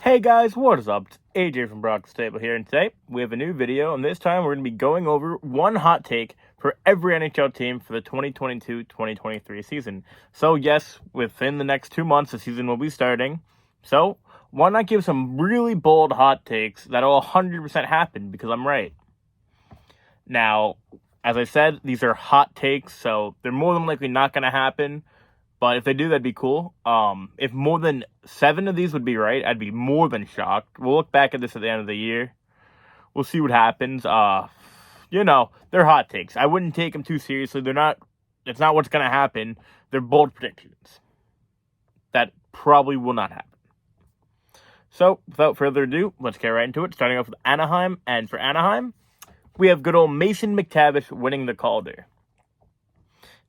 Hey guys, what is up? It's AJ from Brock's Table here, and today we have a new video, and this time we're going to be going over one hot take for every NHL team for the 2022-2023 season. So yes, within the next 2 months, the season will be starting. So why not give some really bold hot takes that'll 100% happen, because I'm right. Now, as I said, these are hot takes, so they're more than likely not going to happen. But if they do, that'd be cool. If more than 7 of these would be right, I'd be more than shocked. We'll look back at this at the end of the year. We'll see what happens. They're hot takes. I wouldn't take them too seriously. It's not what's going to happen. They're bold predictions. That probably will not happen. So, without further ado, let's get right into it. Starting off with Anaheim. And for Anaheim, we have good old Mason McTavish winning the Calder.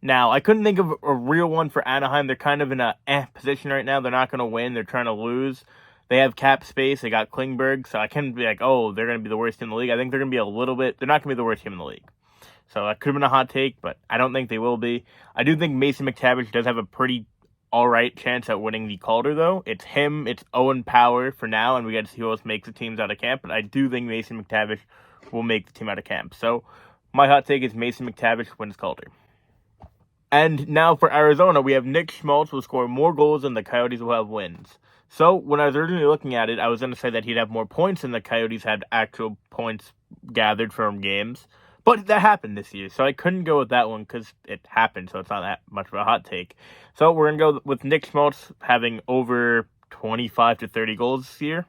Now, I couldn't think of a real one for Anaheim. They're kind of in a position right now. They're not going to win. They're trying to lose. They have cap space. They got Klingberg. So I can't be like, oh, they're going to be the worst team in the league. I think they're going to be they're not going to be the worst team in the league. So that could have been a hot take, but I don't think they will be. I do think Mason McTavish does have a pretty alright chance at winning the Calder, though. It's him, it's Owen Power for now, and we got to see who else makes the teams out of camp. But I do think Mason McTavish will make the team out of camp. So my hot take is Mason McTavish wins Calder. And now for Arizona, we have Nick Schmaltz will score more goals than the Coyotes will have wins. So when I was originally looking at it, I was going to say that he'd have more points than the Coyotes had actual points gathered from games. But that happened this year, so I couldn't go with that one because it happened, so it's not that much of a hot take. So we're going to go with Nick Schmaltz having over 25 to 30 goals this year.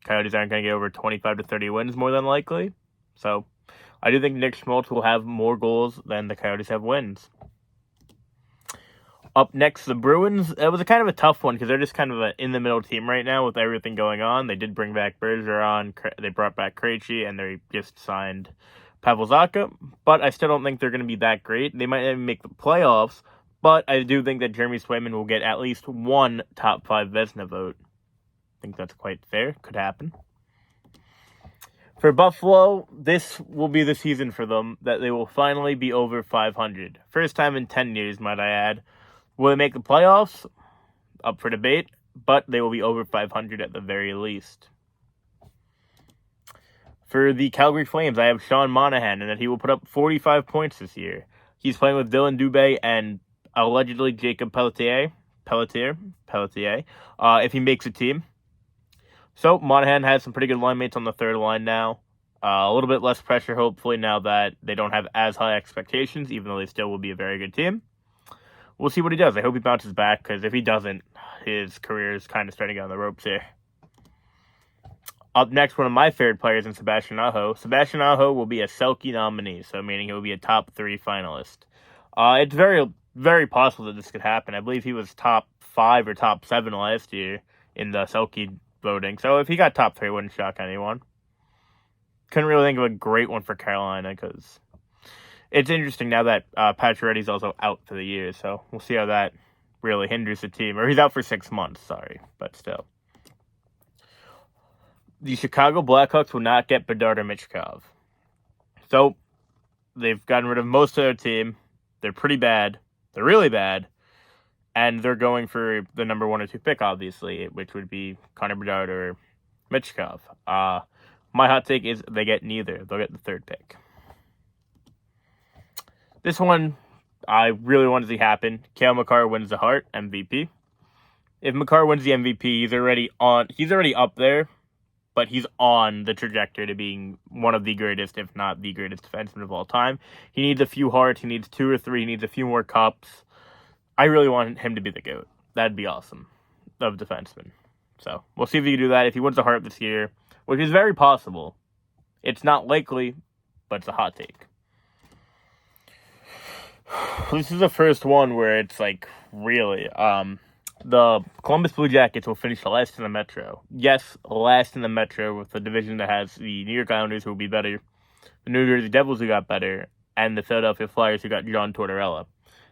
Coyotes aren't going to get over 25 to 30 wins more than likely. So I do think Nick Schmaltz will have more goals than the Coyotes have wins. Up next, the Bruins. It was kind of a tough one because they're just kind of an in-the-middle team right now with everything going on. They did bring back Bergeron, they brought back Krejci, and they just signed Pavel Zacha. But I still don't think they're going to be that great. They might even make the playoffs, but I do think that Jermey Swayman will get at least one top 5 Vezina vote. I think that's quite fair. Could happen. For Buffalo, this will be the season for them that they will finally be over 500. First time in 10 years, might I add. Will they make the playoffs? Up for debate, but they will be over 500 at the very least. For the Calgary Flames, I have Sean Monahan, and that he will put up 45 points this year. He's playing with Dylan Dubé and allegedly Jacob Pelletier, if he makes a team. So, Monahan has some pretty good line mates on the third line now. A little bit less pressure, hopefully, now that they don't have as high expectations, even though they still will be a very good team. We'll see what he does. I hope he bounces back, because if he doesn't, his career is kind of starting to get on the ropes here. Up next, one of my favorite players in Sebastian Aho. Sebastian Aho will be a Selke nominee, so meaning he will be a top 3 finalist. It's very, very possible that this could happen. I believe he was top 5 or top 7 last year in the Selke voting. So if he got top 3, it wouldn't shock anyone. Couldn't really think of a great one for Carolina because it's interesting now that Pacioretty's also out for the year. So we'll see how that really hinders the team. Or he's out for 6 months, but still. The Chicago Blackhawks will not get Bedard or Michkov. So they've gotten rid of most of their team. They're pretty bad. They're really bad. And they're going for the number 1 or 2 pick, obviously, which would be Connor Bedard or Michkov. My hot take is they get neither. They'll get the 3rd pick. This one, I really want to see happen. Cale Makar wins the Hart MVP. If Makar wins the MVP, he's already up there, but he's on the trajectory to being one of the greatest, if not the greatest defenseman of all time. He needs a few Harts. He needs 2 or 3. He needs a few more cups. I really want him to be the GOAT. That'd be awesome of defenseman. So we'll see if he can do that. If he wins the Hart this year, which is very possible. It's not likely, but it's a hot take. This is the first one where it's like, really. The Columbus Blue Jackets will finish last in the Metro. Yes, last in the Metro with the division that has the New York Islanders who will be better, the New Jersey Devils who got better, and the Philadelphia Flyers who got John Tortorella.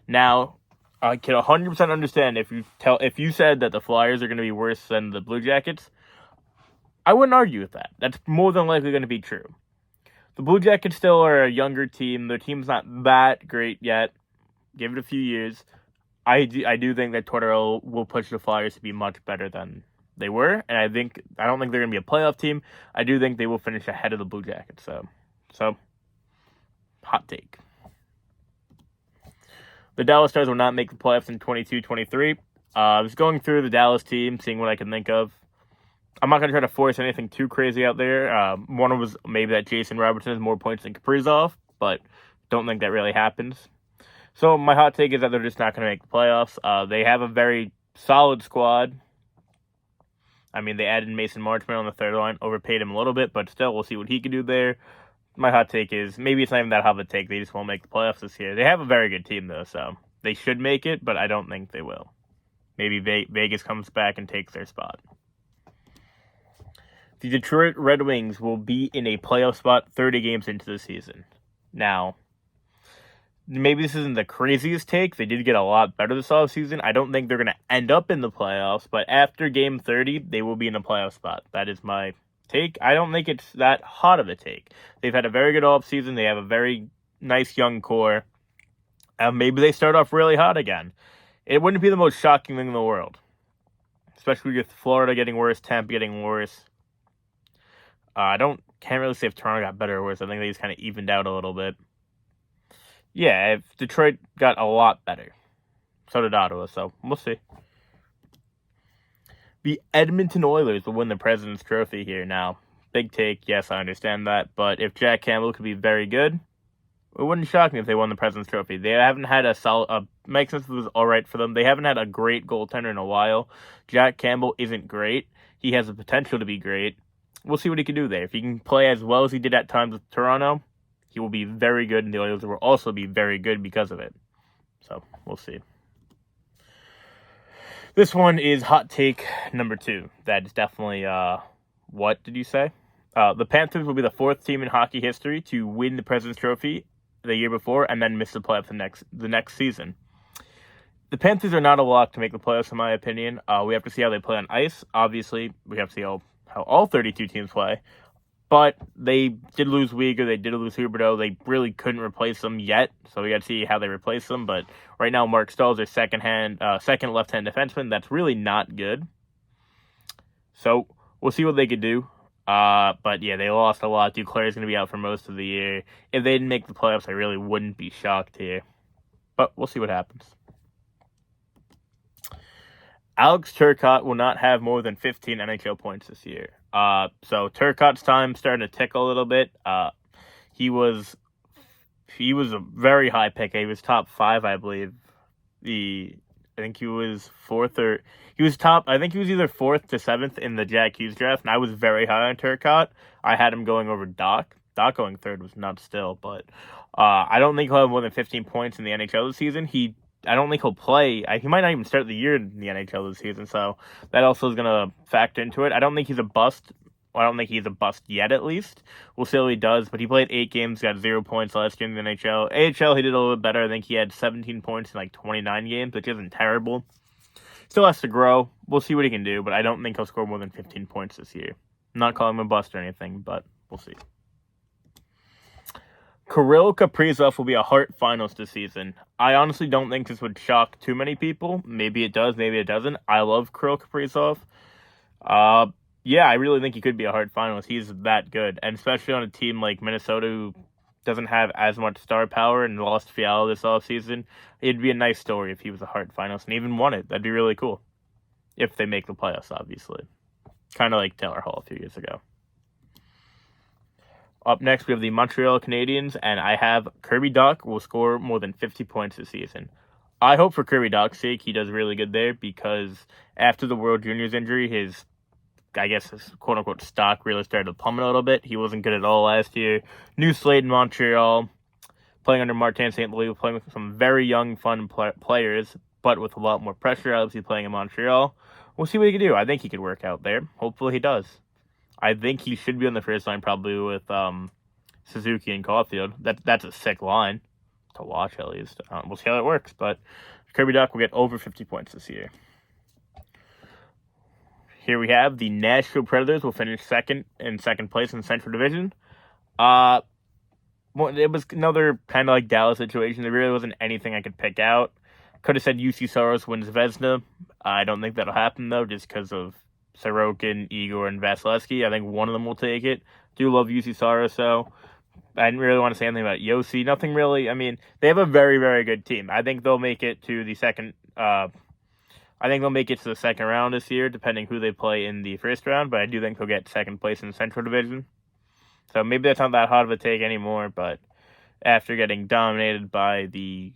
Now, I can 100% understand if you said that the Flyers are going to be worse than the Blue Jackets. I wouldn't argue with that. That's more than likely going to be true. The Blue Jackets still are a younger team. Their team's not that great yet. Give it a few years. I do think that Tortorella will push the Flyers to be much better than they were, and I don't think they're going to be a playoff team. I do think they will finish ahead of the Blue Jackets. So hot take. The Dallas Stars will not make the playoffs in 22-23. I was going through the Dallas team, seeing what I can think of. I'm not going to try to force anything too crazy out there. One was maybe that Jason Robertson has more points than Kaprizov, but don't think that really happens. So my hot take is that they're just not going to make the playoffs. They have a very solid squad. I mean, they added Mason Marchment on the third line, overpaid him a little bit, but still, we'll see what he can do there. My hot take is maybe it's not even that hot of a take. They just won't make the playoffs this year. They have a very good team, though, so they should make it, but I don't think they will. Maybe Vegas comes back and takes their spot. The Detroit Red Wings will be in a playoff spot 30 games into the season. Now, maybe this isn't the craziest take. They did get a lot better this offseason. I don't think they're going to end up in the playoffs, but after game 30, they will be in a playoff spot. That is my take. I don't think it's that hot of a take. They've had a very good offseason. They have a very nice young core. Maybe they start off really hot again. It wouldn't be the most shocking thing in the world, especially with Florida getting worse, Tampa getting worse. Can't really say if Toronto got better or worse. I think they just kind of evened out a little bit. Yeah, if Detroit got a lot better. So did Ottawa, so we'll see. The Edmonton Oilers will win the President's Trophy here. Now, big take, yes, I understand that. But if Jack Campbell could be very good, it wouldn't shock me if they won the President's Trophy. They haven't had a solid... Mike Smith was all right for them. They haven't had a great goaltender in a while. Jack Campbell isn't great. He has the potential to be great. We'll see what he can do there. If he can play as well as he did at times with Toronto, he will be very good, and the Oilers will also be very good because of it. So, we'll see. This one is hot take number 2. That is definitely, what did you say? The Panthers will be the 4th team in hockey history to win the President's Trophy the year before and then miss the playoffs the next season. The Panthers are not a lock to make the playoffs, in my opinion. We have to see how they play on ice. Obviously, we have to see how all 32 teams play. But they did lose Weegar, they did lose Huberdeau. They really couldn't replace them yet, so we got to see how they replace them. But right now, Mark Stahl is their second left-hand defenseman. That's really not good. So we'll see what they could do. But yeah, they lost a lot. Duclair is going to be out for most of the year. If they didn't make the playoffs, I really wouldn't be shocked here. But we'll see what happens. Alex Turcotte will not have more than 15 NHL points this year. So Turcotte's time starting to tick a little bit. He was a very high pick. He was top 5, I believe. I think he was 4th or he was top. I think he was either 4th to 7th in the Jack Hughes draft, and I was very high on Turcotte. I had him going over Dach. Dach going 3rd was nuts still, but I don't think he'll have more than 15 points in the NHL this season. I don't think he'll play. He might not even start the year in the NHL this season, so that also is going to factor into it. I don't think he's a bust. I don't think he's a bust yet, at least. We'll see how he does, but he played 8 games, got 0 points last year in the NHL. AHL, he did a little bit better. I think he had 17 points in 29 games, which isn't terrible. Still has to grow. We'll see what he can do, but I don't think he'll score more than 15 points this year. I'm not calling him a bust or anything, but we'll see. Kirill Kaprizov will be a Hart finalist this season. I honestly don't think this would shock too many people. Maybe it does, maybe it doesn't. I love Kirill Kaprizov. Yeah, I really think he could be a Hart finalist. He's that good, and especially on a team like Minnesota who doesn't have as much star power and lost Fiala this offseason. It'd be a nice story if he was a Hart finalist and even won it. That'd be really cool. If they make the playoffs, obviously. Kind of like Taylor Hall a few years ago. Up next, we have the Montreal Canadiens, and I have Kirby Dach will score more than 50 points this season. I hope for Kirby Dach's sake he does really good there, because after the World Juniors injury, his quote-unquote stock really started to plummet a little bit. He wasn't good at all last year. New slate in Montreal, playing under Martin St. Louis, playing with some very young, fun players, but with a lot more pressure, obviously playing in Montreal. We'll see what he can do. I think he could work out there. Hopefully he does. I think he should be on the first line probably with Suzuki and Caulfield. That's a sick line to watch, at least. We'll see how it works, but Kirby Dach will get over 50 points this year. Here we have the Nashville Predators will finish second place in the Central Division. It was another kind of like Dallas situation. There really wasn't anything I could pick out. Could have said UC Soros wins Vezina. I don't think that'll happen, though, just because of Sorokin, Igor, and Vasilevskiy. I think one of them will take it. Do love UC Saros, so I didn't really want to say anything about Yossi. Nothing really. I mean, they have a very, very good team. I think they'll make it to the second. I think they'll make it to the second round this year, depending who they play in the first round. But I do think they'll get second place in the Central Division. So maybe that's not that hot of a take anymore. But after getting dominated by the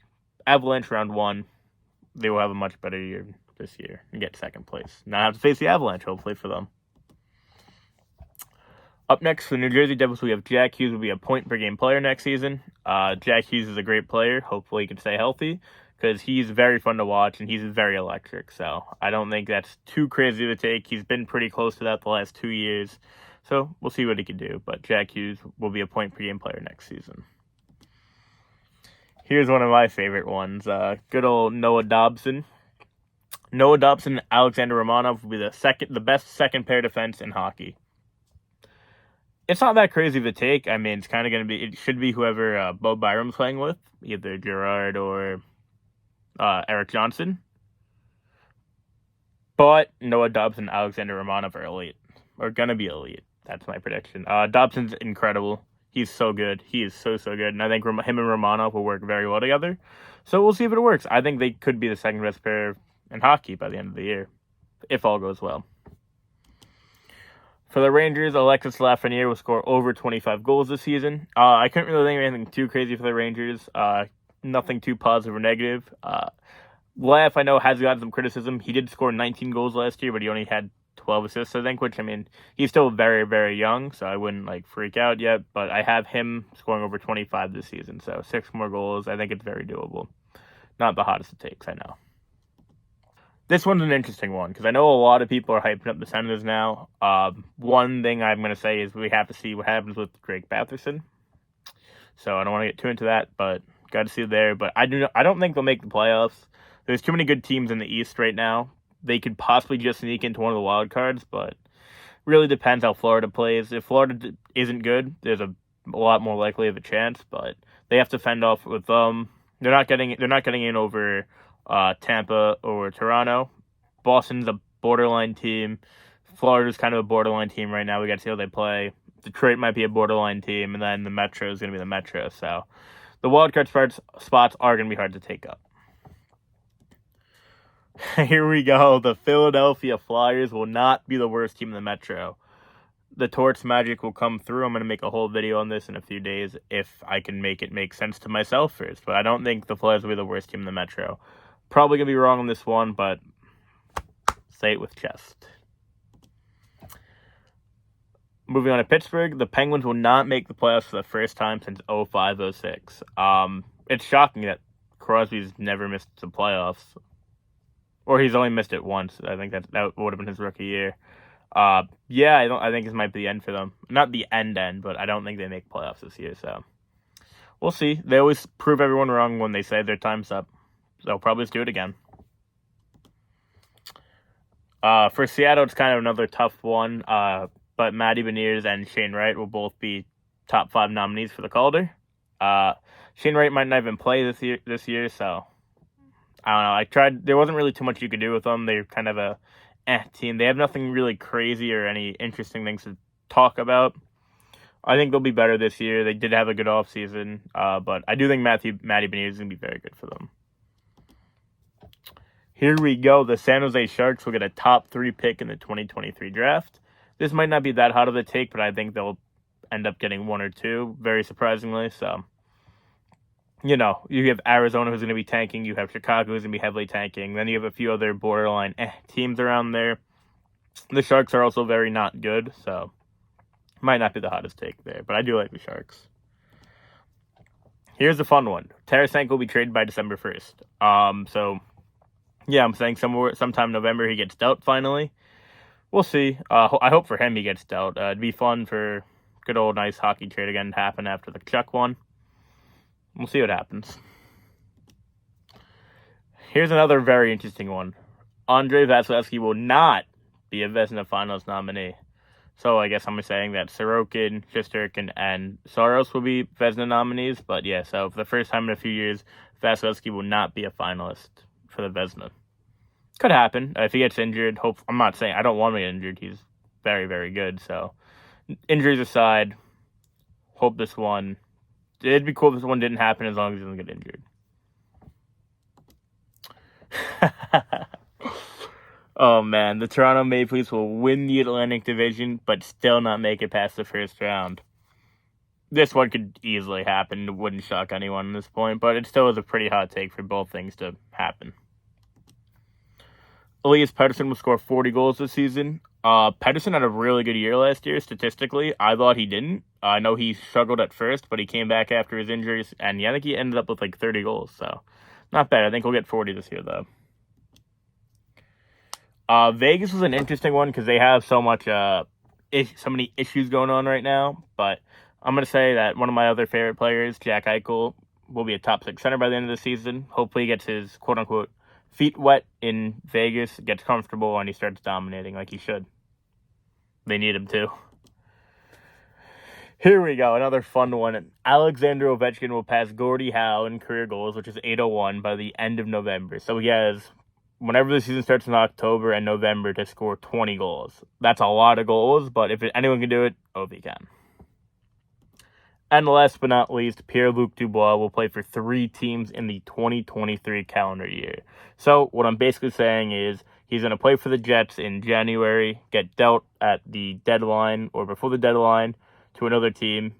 Avalanche round 1, they will have a much better year this year and get second place. Not have to face the Avalanche, hopefully, for them. Up next for the New Jersey Devils, we have Jack Hughes will be a point-per-game player next season. Jack Hughes is a great player. Hopefully he can stay healthy because he's very fun to watch and he's very electric. So I don't think that's too crazy to take. He's been pretty close to that the last 2 years. So we'll see what he can do. But Jack Hughes will be a point-per-game player next season. Here's one of my favorite ones. Good old Noah Dobson. Noah Dobson and Alexander Romanov will be the best second pair defense in hockey. It's not that crazy of a take. I mean, it's kind of going to be, it should be whoever Bo Byram's playing with, either Gerard or Eric Johnson. But Noah Dobson and Alexander Romanov are elite, or going to be elite. That's my prediction. Dobson's incredible. He's so good. He is so good. And I think him and Romanov will work very well together. So we'll see if it works. I think they could be the second best pair in hockey by the end of the year, if all goes well. For the Rangers, Alexis Lafreniere will score over 25 goals this season. I couldn't really think of anything too crazy for the Rangers. Nothing too positive or negative. Laf, I know, has gotten some criticism. He did score 19 goals last year, but he only had 12 assists, I think, which, I mean, he's still very, very young, so I wouldn't, freak out yet. But I have him scoring over 25 this season, so 6 more goals. I think it's very doable. Not the hottest it takes, I know. This one's an interesting one, because I know a lot of people are hyping up the Senators now. One thing I'm going to say is we have to see what happens with Drake Batherson. So I don't want to get too into that, but got to see it there. But I don't think they'll make the playoffs. There's too many good teams in the East right now. They could possibly just sneak into one of the wild cards, but really depends how Florida plays. If Florida isn't good, there's a lot more likely of a chance, but they have to fend off with them. They're not getting in over Tampa or Toronto. Boston's a borderline team. Florida's kind of a borderline team right now. We got to see how they play. Detroit might be a borderline team, and then the Metro is going to be the Metro. So the wildcard spots are going to be hard to take up. Here we go. The Philadelphia Flyers will not be the worst team in the Metro. The Torts magic will come through. I'm going to make a whole video on this in a few days if I can make it make sense to myself first. But I don't think the Flyers will be the worst team in the Metro. Probably going to be wrong on this one, but say it with chest. Moving on to Pittsburgh, the Penguins will not make the playoffs for the first time since 05-06. It's shocking that Crosby's never missed the playoffs. Or he's only missed it once. I think that would have been his rookie year. I think this might be the end for them. Not the end, but I don't think they make playoffs this year, so we'll see. They always prove everyone wrong when they say their time's up. They'll probably just do it again. For Seattle, it's kind of another tough one, but Matty Beniers and Shane Wright will both be top 5 nominees for the Calder. Shane Wright might not even play this year, so I don't know. I tried. There wasn't really too much you could do with them. They're kind of a team. They have nothing really crazy or any interesting things to talk about. I think they'll be better this year. They did have a good offseason, but I do think Matty Beniers is going to be very good for them. Here we go. The San Jose Sharks will get a top 3 pick in the 2023 draft. This might not be that hot of a take, but I think they'll end up getting 1 or 2, very surprisingly. So, you have Arizona who's going to be tanking. You have Chicago who's going to be heavily tanking. Then you have a few other borderline teams around there. The Sharks are also very not good, so might not be the hottest take there. But I do like the Sharks. Here's a fun one. Tarasenko will be traded by December 1st. I'm saying sometime November he gets dealt finally. We'll see. I hope for him he gets dealt. It'd be fun for good old nice hockey trade again to happen after the Chuck one. We'll see what happens. Here's another very interesting one. Andrei Vasilevskiy will not be a Vezina Finalist nominee. So I guess I'm saying that Sorokin, Shesterkin, and Saros will be Vezina nominees. But yeah, so for the first time in a few years, Vasilevskiy will not be a finalist for the Vezina. Could happen. If he gets injured, I'm not saying I don't want him to get injured. He's very, very good. So, injuries aside, hope this one. It'd be cool if this one didn't happen as long as he doesn't get injured. Oh, man. The Toronto Maple Leafs will win the Atlantic Division, but still not make it past the first round. This one could easily happen. It wouldn't shock anyone at this point, but it still is a pretty hot take for both things to happen. Elias Pettersson will score 40 goals this season. Pettersson had a really good year last year, statistically. I thought he didn't. I know he struggled at first, but he came back after his injuries, and I think he ended up with like 30 goals, so not bad. I think we'll get 40 this year, though. Vegas was an interesting one because they have so many issues going on right now, but I'm going to say that one of my other favorite players, Jack Eichel, will be a top 6 center by the end of the season. Hopefully he gets his quote-unquote feet wet in Vegas, gets comfortable, and he starts dominating like he should. They need him to. Here we go, another fun one. Alexander Ovechkin will pass Gordie Howe in career goals, which is 801, by the end of November. So he has, whenever the season starts in October and November, to score 20 goals. That's a lot of goals, but if anyone can do it, Ovi can. And last but not least, Pierre-Luc Dubois will play for 3 teams in the 2023 calendar year. So what I'm basically saying is he's going to play for the Jets in January, get dealt at the deadline or before the deadline to another team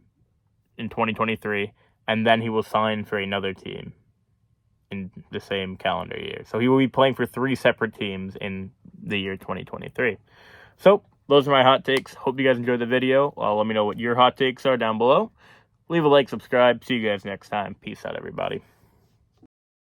in 2023, and then he will sign for another team in the same calendar year. So he will be playing for 3 separate teams in the year 2023. So those are my hot takes. Hope you guys enjoyed the video. Let me know what your hot takes are down below. Leave a like, subscribe. See you guys next time. Peace out, everybody.